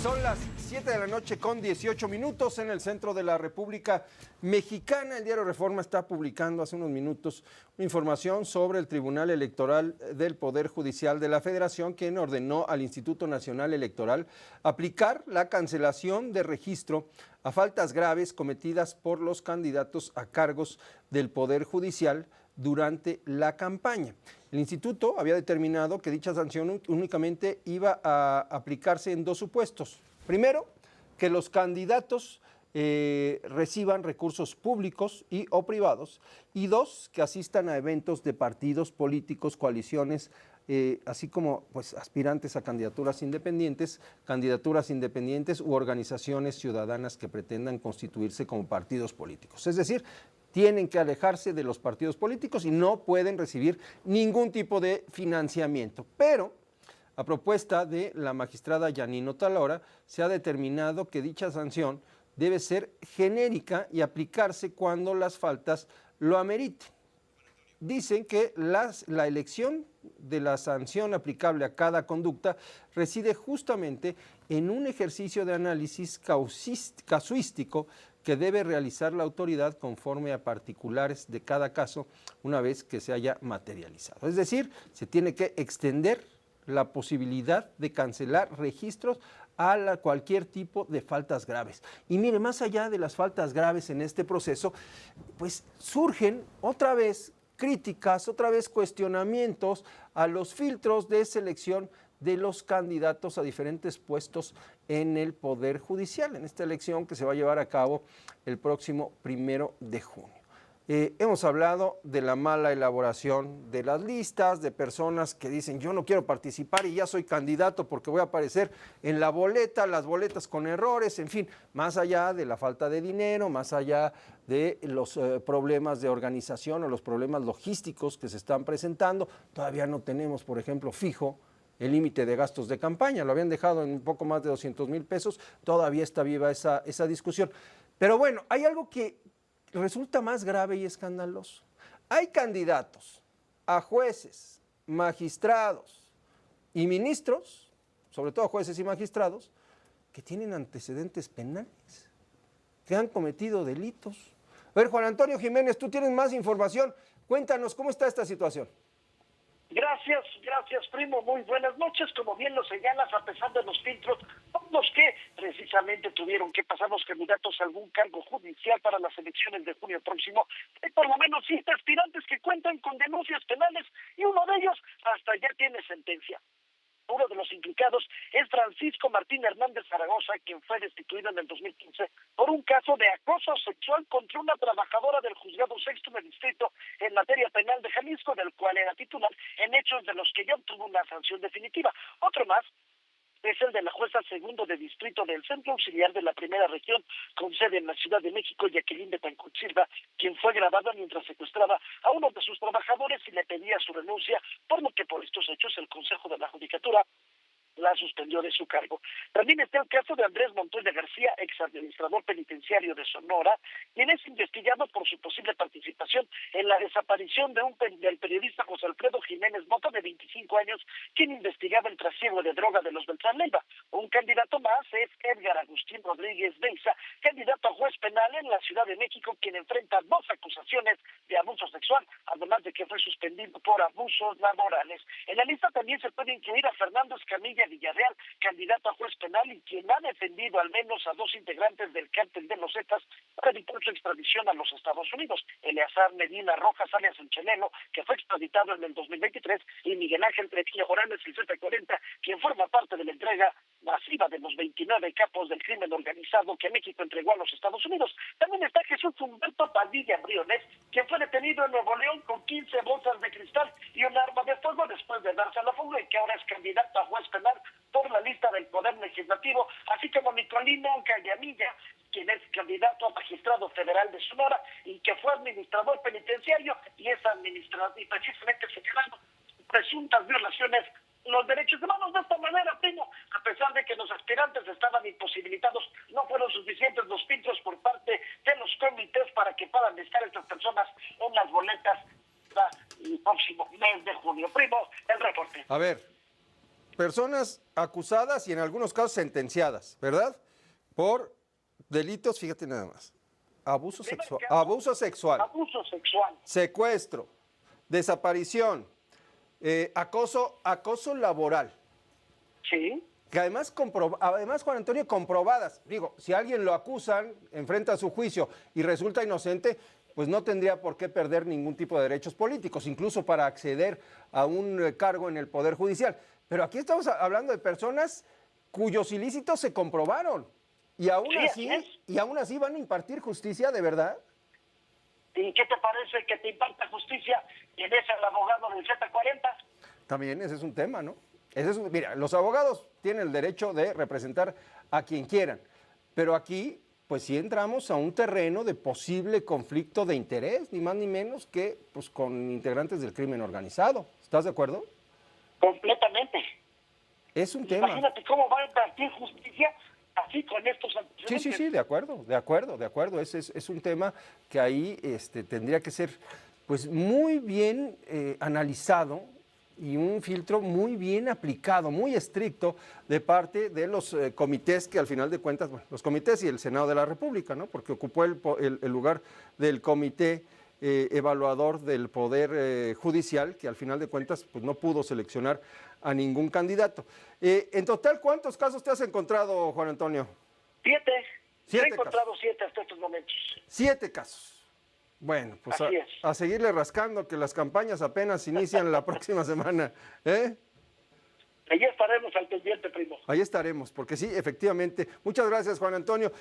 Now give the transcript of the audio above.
Son las 7 de la noche con 18 minutos en el centro de la República Mexicana. El diario Reforma está publicando hace unos minutos una información sobre el Tribunal Electoral del Poder Judicial de la Federación, quien ordenó al Instituto Nacional Electoral aplicar la cancelación de registro a faltas graves cometidas por los candidatos a cargos del Poder Judicial durante la campaña. El instituto había determinado que dicha sanción únicamente iba a aplicarse en dos supuestos. Primero, que los candidatos reciban recursos públicos y o privados. Y dos, que asistan a eventos de partidos políticos, coaliciones, así como pues, aspirantes a candidaturas independientes u organizaciones ciudadanas que pretendan constituirse como partidos políticos. Es decir, tienen que alejarse de los partidos políticos y no pueden recibir ningún tipo de financiamiento. Pero, a propuesta de la magistrada Yanino Talora, se ha determinado que dicha sanción debe ser genérica y aplicarse cuando las faltas lo ameriten. Dicen que la elección de la sanción aplicable a cada conducta reside justamente en un ejercicio de análisis casuístico que debe realizar la autoridad conforme a particulares de cada caso una vez que se haya materializado. Es decir, se tiene que extender la posibilidad de cancelar registros a cualquier tipo de faltas graves. Y mire, más allá de las faltas graves en este proceso, pues surgen otra vez críticas, otra vez cuestionamientos a los filtros de selección de los candidatos a diferentes puestos en el Poder Judicial, en esta elección que se va a llevar a cabo el próximo 1 de junio. Hemos hablado de la mala elaboración de las listas, de personas que dicen yo no quiero participar y ya soy candidato porque voy a aparecer en la boleta, las boletas con errores, en fin, más allá de la falta de dinero, más allá de los problemas de organización o los problemas logísticos que se están presentando. Todavía no tenemos, por ejemplo, fijo el límite de gastos de campaña, lo habían dejado en un poco más de 200,000 pesos, todavía está viva esa discusión. Pero bueno, hay algo que resulta más grave y escandaloso. Hay candidatos a jueces, magistrados y ministros, sobre todo jueces y magistrados, que tienen antecedentes penales, que han cometido delitos. A ver, Juan Antonio Jiménez, tú tienes más información. Cuéntanos, ¿cómo está esta situación? Gracias, primo. Muy buenas noches. Como bien lo señalas, a pesar de los filtros, los que precisamente tuvieron que pasar los candidatos a algún cargo judicial para las elecciones de junio próximo, hay por lo menos 7 aspirantes que cuentan con denuncias penales y uno de ellos hasta ya tiene sentencia. Uno de los implicados es Francisco Martín Hernández Zaragoza, quien fue destituido en el 2015 por un caso de acoso sexual contra una trabajadora del Juzgado Sexto de Distrito en materia penal de Jalisco, del cual era titular, en hechos de los que ya obtuvo una sanción definitiva. Otro más es el de la jueza segundo de distrito del Centro Auxiliar de la Primera Región, con sede en la Ciudad de México, Jacqueline Betancourt Silva, quien fue grabada mientras secuestraba a uno de sus trabajadores y le pedía su renuncia, por lo que por estos hechos el Consejo de la Judicatura la suspendió de su cargo. También está el caso de Andrés Montoya García, exadministrador penitenciario de Sonora, quien es investigado por su posible participación en la desaparición del periodista José Alfredo Jiménez Mota, de 25 años, quien investigaba el trasiego de droga de los Beltrán Leiva. Un candidato más es Edgar Agustín Rodríguez Beiza, candidato a juez penal en la Ciudad de México, quien enfrenta 2 acusaciones de abuso sexual, además de que fue suspendido por abusos laborales. En la lista también se puede incluir a Fernando Escamilla Villarreal, candidato a juez penal y quien ha defendido al menos a 2 integrantes del cártel de los Zetas para evitar su extradición a los Estados Unidos. Eleazar Medina Rojas, alias El Cheleno, que fue extraditado en el 2023, y Miguel Ángel Treviño Morales, el Z40, quien forma parte de la entrega masiva de los 29 capos del crimen organizado que México entregó a los Estados Unidos. También está Jesús Humberto Padilla Briones, quien fue detenido en Nuevo León con 15 bolsas de cristal y un arma de fuego después de darse a la fuga, y que ahora es candidato a juez penal por la lista del Poder Legislativo, así como Nicolino Callamilla, quien es candidato a magistrado federal de Sonora y que fue administrador penitenciario y es administrador y precisamente señalando presuntas violaciones los derechos humanos. De esta manera, primo, a pesar de que los aspirantes estaban imposibilitados, no fueron suficientes los filtros por parte de los comités para que puedan estar estas personas en las boletas el próximo mes de junio. Primo, el reporte. A ver, personas acusadas y en algunos casos sentenciadas, ¿verdad? Por delitos, fíjate nada más, abuso sexual, secuestro, desaparición, acoso laboral. Sí. Que además, Juan Antonio, comprobadas. Digo, si alguien lo acusan, enfrenta su juicio y resulta inocente, pues no tendría por qué perder ningún tipo de derechos políticos, incluso para acceder a un cargo en el Poder Judicial. Pero aquí estamos hablando de personas cuyos ilícitos se comprobaron y aún así van a impartir justicia, ¿de verdad? ¿Y qué te parece que te imparta justicia quien es el abogado del Z40? También ese es un tema, ¿no? Mira, los abogados tienen el derecho de representar a quien quieran, pero aquí pues sí entramos a un terreno de posible conflicto de interés, ni más ni menos que pues con integrantes del crimen organizado. ¿Estás de acuerdo? Completamente. Es un tema. Imagínate cómo va a impartir justicia así con estos antecedentes. Sí, de acuerdo. Es un tema que ahí tendría que ser pues muy bien analizado y un filtro muy bien aplicado, muy estricto de parte de los comités que al final de cuentas, bueno, los comités y el Senado de la República, ¿no? Porque ocupó el lugar del comité evaluador del Poder Judicial, que al final de cuentas pues, no pudo seleccionar a ningún candidato. En total, ¿cuántos casos te has encontrado, Juan Antonio? 7. He 7 encontrado casos. 7 hasta estos momentos. 7 casos. Bueno, pues a seguirle rascando, que las campañas apenas inician la próxima semana. Ahí estaremos al pendiente, primo. Ahí estaremos, porque sí, efectivamente. Muchas gracias, Juan Antonio.